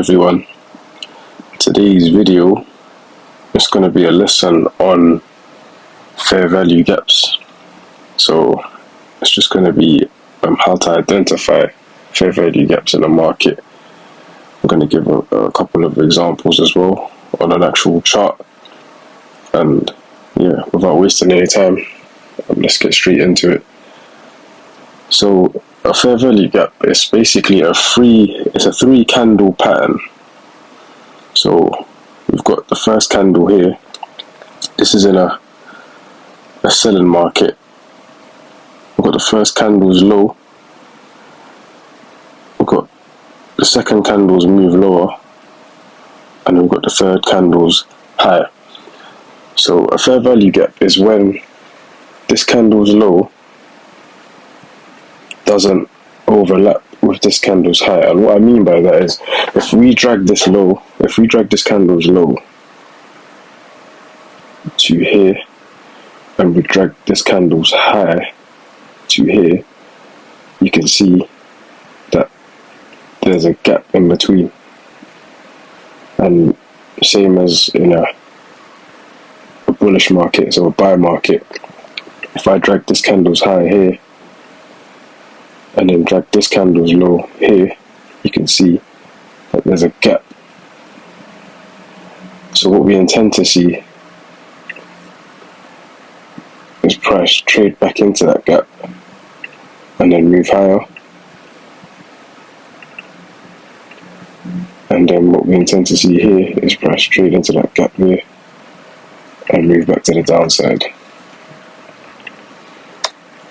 everyone. Today's video is going to be a lesson on fair value gaps. So it's just going to be how to identify fair value gaps in the market. I'm going to give a couple of examples as well on an actual chart. And yeah, without wasting any time, let's get straight into it. So a fair value gap is basically a three candle pattern. So we've got the first candle here. This is in a selling market. We've got the first candle's low. We've got the second candle's move lower, and we've got the third candle's high. So a fair value gap is when this candle's low doesn't overlap with this candle's high. And what I mean by that is, if we drag this candle's low to here, and we drag this candle's high to here, you can see that there's a gap in between. And same as in a bullish market, so a buy market, if I drag this candle's high here and then drag this candle's low here, you can see that there's a gap. So what we intend to see is price trade back into that gap and then move higher. And then what we intend to see here is price trade into that gap here and move back to the downside.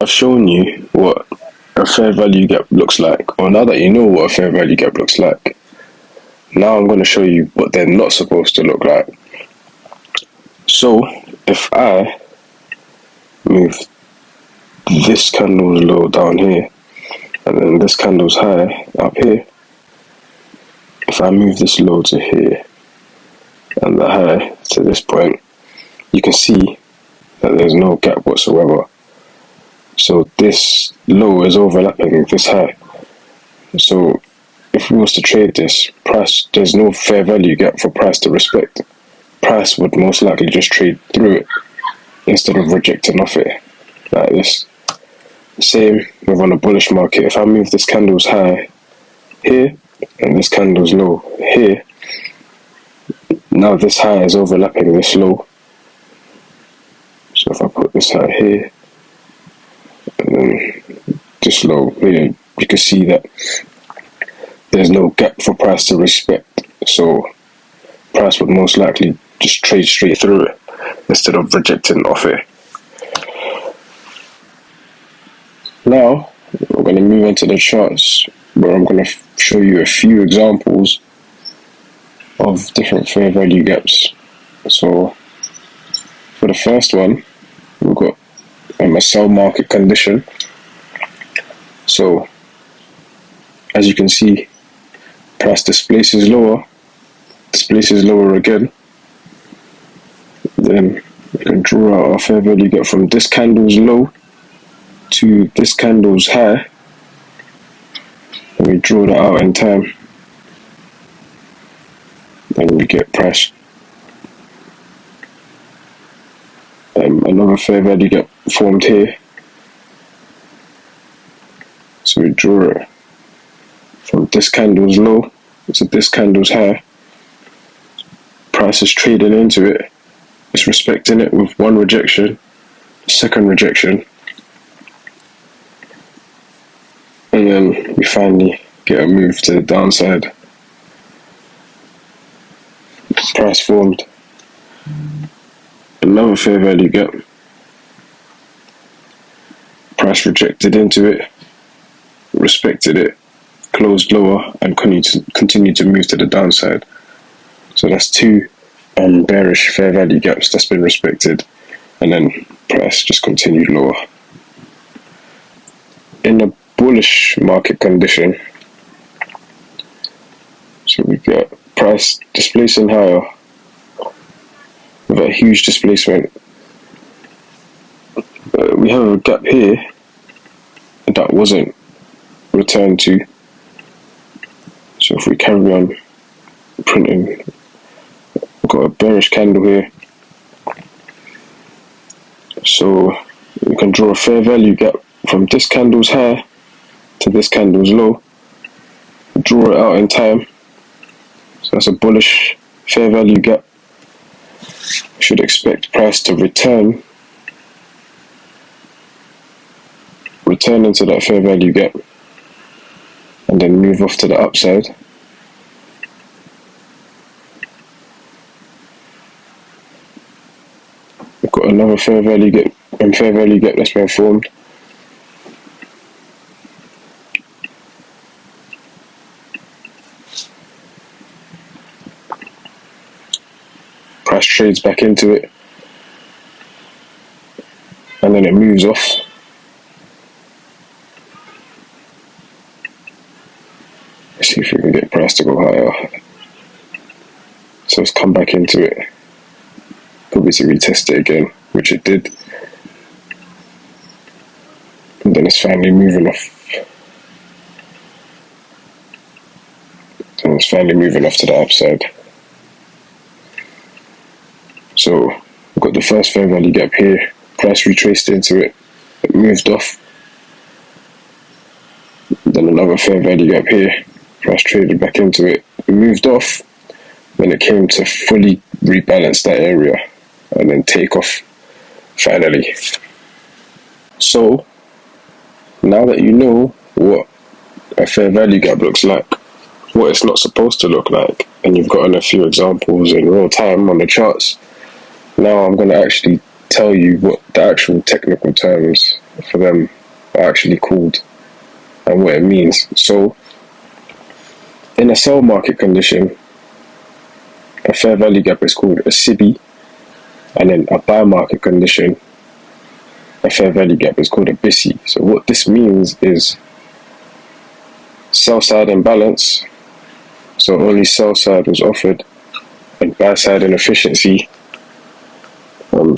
I've shown you what a fair value gap looks like, or now that you know what a fair value gap looks like, now I'm going to show you what they're not supposed to look like. So if I move this candle's low down here and then this candle's high up here, if I move this low to here and the high to this point, you can see that there's no gap whatsoever. So this low is overlapping with this high. So if we was to trade this price, there's no fair value gap for price to respect. Price would most likely just trade through it instead of rejecting off it like this. Same with on a bullish market. If I move this candle's high here and this candle's low here, now this high is overlapping this low. So if I put this high here and then this low here, you can see that there's no gap for price to respect. So price would most likely just trade straight through it instead of rejecting off it. Now we're going to move on to the charts, where I'm going to show you a few examples of different fair value gaps. So for the first one, we've got a sell market condition. So as you can see, price displaces lower again. Then we can draw out our fair value gap from this candle's low to this candle's high, and we draw that out in time. Then we get price. Another fair value gap formed here. So we draw it from this candle's low to this candle's high. Price is trading into it. It's respecting it with one rejection, second rejection, and then we finally get a move to the downside. Price formed another fair value gap. Price rejected into it, respected it, closed lower, and continued to move to the downside. So that's two bearish fair value gaps that's been respected, and then price just continued lower. In a bullish market condition, so we got price displacing higher with a huge displacement. We have a gap here that wasn't returned to. So if we carry on printing. We've got a bearish candle here. So we can draw a fair value gap from this candle's high to this candle's low. Draw it out in time. So that's a bullish fair value gap. Should expect price to return into that fair value gap and then move off to the upside. We've got another fair value gap that's been formed. Price trades back into it and then it moves off. Let's see if we can get price to go higher. So it's come back into it. Probably to retest it again, which it did. And then it's finally moving off. And it's finally moving off to the upside. So we've got the first fair value gap here. Price retraced into it. It moved off. Then another fair value gap here. Price traded back into it. It moved off. Then it came to fully rebalance that area and then take off finally. So now that you know what a fair value gap looks like, what it's not supposed to look like, and you've gotten a few examples in real time on the charts, now I'm going to actually tell you what the actual technical terms for them are actually called and what it means. So in a sell market condition, a fair value gap is called a SIBI, and in a buy market condition, a fair value gap is called a BISI. So what this means is sell side imbalance, so only sell side was offered, and buy side inefficiency.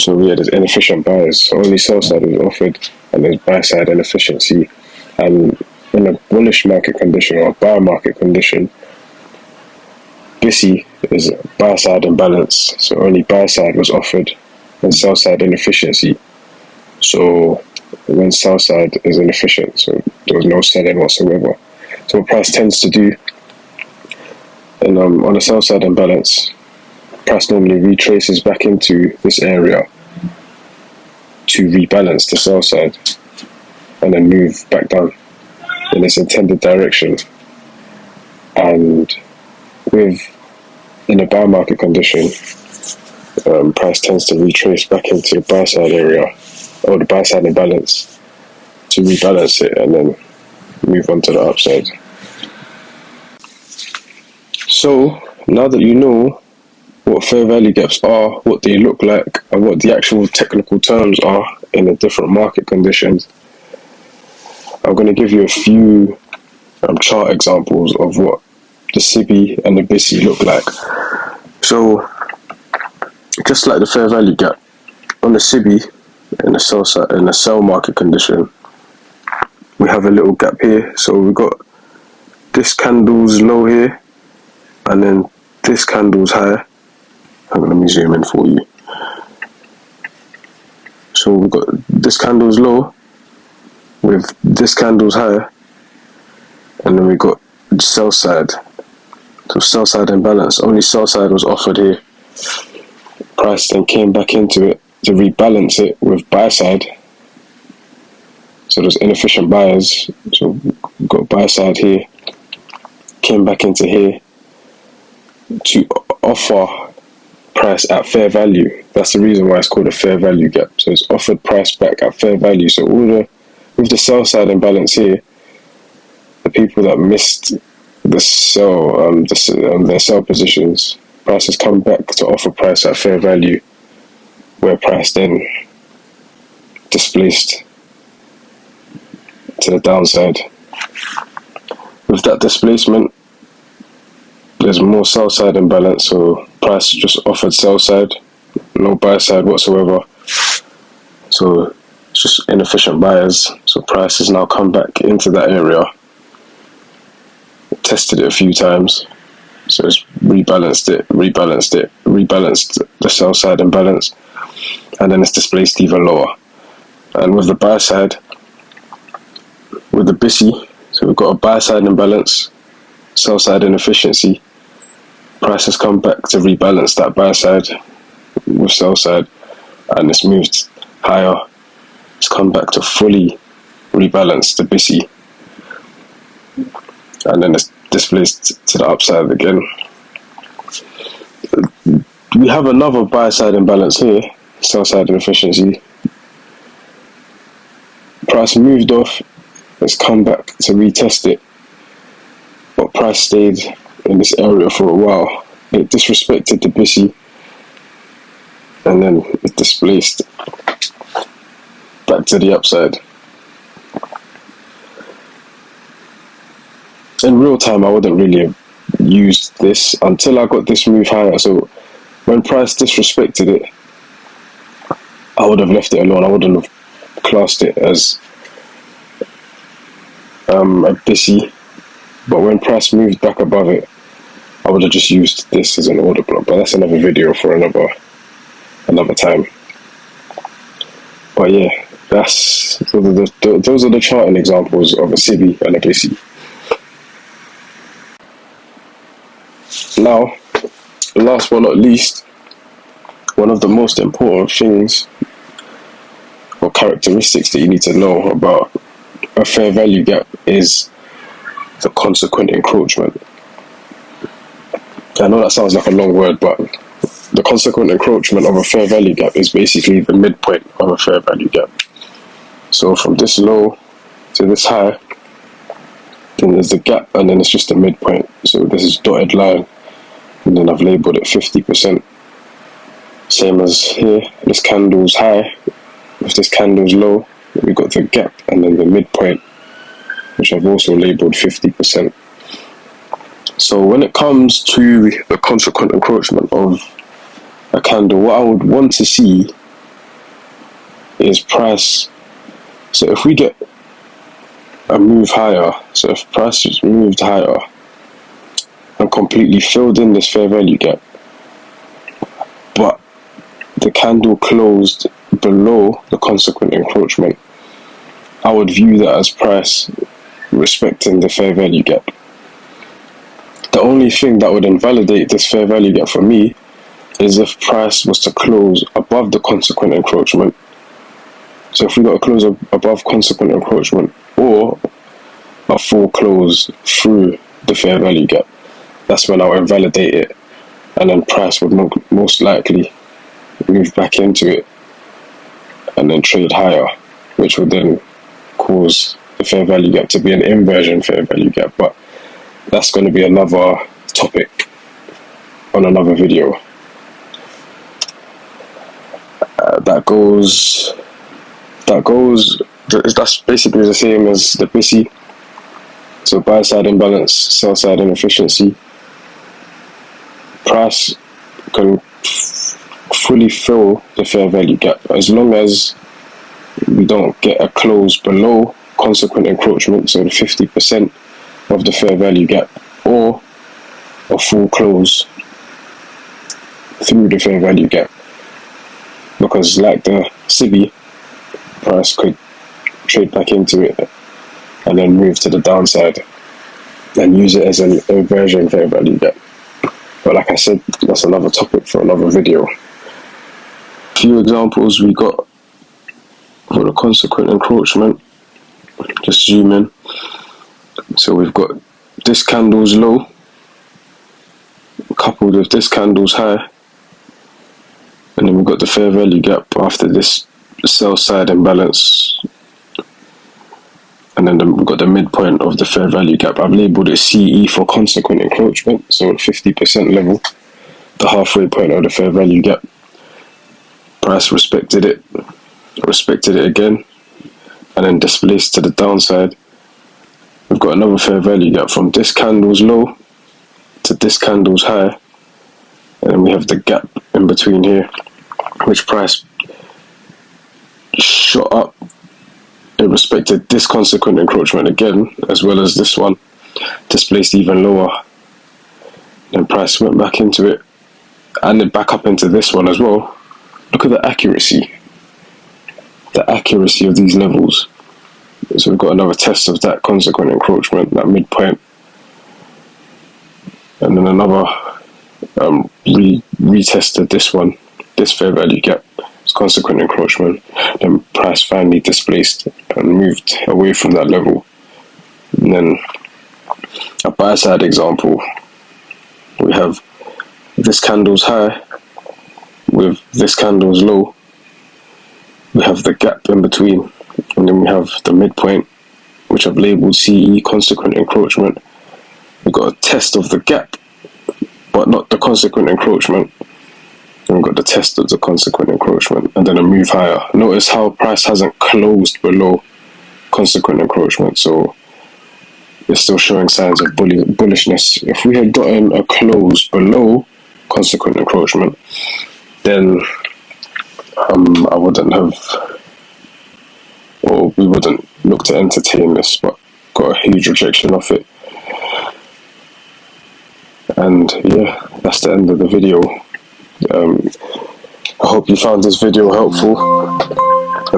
So yeah, there's inefficient buyers, so only sell side was offered, and there's buy side inefficiency. And in a bullish market condition or a buy market condition, BISI is buy side imbalance, so only buy side was offered, and sell side inefficiency. So when sell side is inefficient, so there was no selling whatsoever. So what price tends to do, and on a sell side imbalance, price normally retraces back into this area to rebalance the sell side and then move back down in its intended direction. And in a buy market condition, price tends to retrace back into the buy side area or the buy side imbalance to rebalance it and then move on to the upside. So now that you know what fair value gaps are, what they look like, and what the actual technical terms are in the different market conditions, I'm going to give you a few chart examples of what the SIBI and the BISI look like. So just like the fair value gap, on the SIBI in the sell market condition, we have a little gap here. So we've got this candle's low here, and then this candle's high. Let me zoom in for you. So we've got this candle's low with this candle's high, and then we got sell side. So sell side imbalance, only sell side was offered here. Price then came back into it to rebalance it with buy side. So there's inefficient buyers. So we've got buy side here, came back into here to offer price at fair value. That's the reason why it's called a fair value gap. So it's offered price back at fair value. So with the sell side imbalance here, the people that missed the sell, their sell positions, price has come back to offer price at fair value, where price then displaced to the downside. With that displacement, there's more sell side imbalance, so price just offered sell side, no buy side whatsoever. So it's just inefficient buyers. So price has now come back into that area, tested it a few times, So it's rebalanced the sell side imbalance, and then it's displaced even lower. And with the buy side, with the BISI, so we've got a buy side imbalance, sell side inefficiency. Price has come back to rebalance that buy side with sell side, and it's moved higher. It's come back to fully rebalance the BISI, and then it's displaced to the upside again. We have another buy side imbalance here, sell side inefficiency. Price moved off, it's come back to retest it, but price stayed in this area for a while. It disrespected the BISI, and then it displaced back to the upside. In real time, I wouldn't really have used this until I got this move higher. So when price disrespected it, I would have left it alone. I wouldn't have classed it as a BISI. But when price moved back above it, I would have just used this as an order block. But that's another video for another time. But yeah, those are the charting examples of a SIBI and a BISI. Now, last but not least, one of the most important things or characteristics that you need to know about a fair value gap is the consequent encroachment. I know that sounds like a long word, but the consequent encroachment of a fair value gap is basically the midpoint of a fair value gap. So from this low to this high, then there's the gap, and then it's just the midpoint. So this is dotted line, and then I've labeled it 50%. Same as here, this candle's high, if this candle's low, we've got the gap, and then the midpoint, which I've also labeled 50%. So when it comes to the consequent encroachment of a candle, what I would want to see is price. So if we get a move higher, so if price is moved higher and completely filled in this fair value gap, but the candle closed below the consequent encroachment, I would view that as price respecting the fair value gap. The only thing that would invalidate this fair value gap for me is if price was to close above the consequent encroachment. So if we got a close above consequent encroachment, or a full close through the fair value gap, that's when I'll invalidate it, and then price would most likely move back into it and then trade higher, which would then cause the fair value gap to be an inversion fair value gap. But that's going to be another topic on another video. That's basically the same as the BISI. So buy side imbalance, sell side inefficiency. Price can fully fill the fair value gap as long as we don't get a close below consequent encroachment, so the 50% of the fair value gap, or a full close through the fair value gap. Because like the SIBI, price could trade back into it and then move to the downside and use it as an inversion fair value gap. But like I said, that's another topic for another video. A few examples we got for the consequent encroachment. Just zoom in. So we've got this candle's low coupled with this candle's high, and then we've got the fair value gap after this sell side imbalance, and then we've got the midpoint of the fair value gap. I've labelled it CE for consequent encroachment, so at 50% level, the halfway point of the fair value gap. Price respected it again, and then displaced to the downside. We've got another fair value gap from this candle's low to this candle's high, and then we have the gap in between here, which price shot up. It respected this consequent encroachment again, as well as this one, displaced even lower. Then price went back into it, and then back up into this one as well. Look at the accuracy. The accuracy of these levels. So we've got another test of that consequent encroachment, that midpoint. And then another retested this one, this fair value gap. It's consequent encroachment. Then price finally displaced and moved away from that level. And then a buy side example. We have this candle's high with this candle's low. We have the gap in between, and then we have the midpoint, which I've labeled CE, consequent encroachment. We've got a test of the gap, but not the consequent encroachment. And we've got the test of the consequent encroachment, and then a move higher. Notice how price hasn't closed below consequent encroachment, so it's still showing signs of bullishness. If we had gotten a close below consequent encroachment, then I wouldn't have, or we wouldn't look to entertain this, but got a huge rejection of it. And yeah, that's the end of the video. I hope you found this video helpful.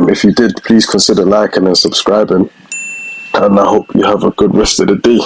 If you did, please consider liking and subscribing. And I hope you have a good rest of the day.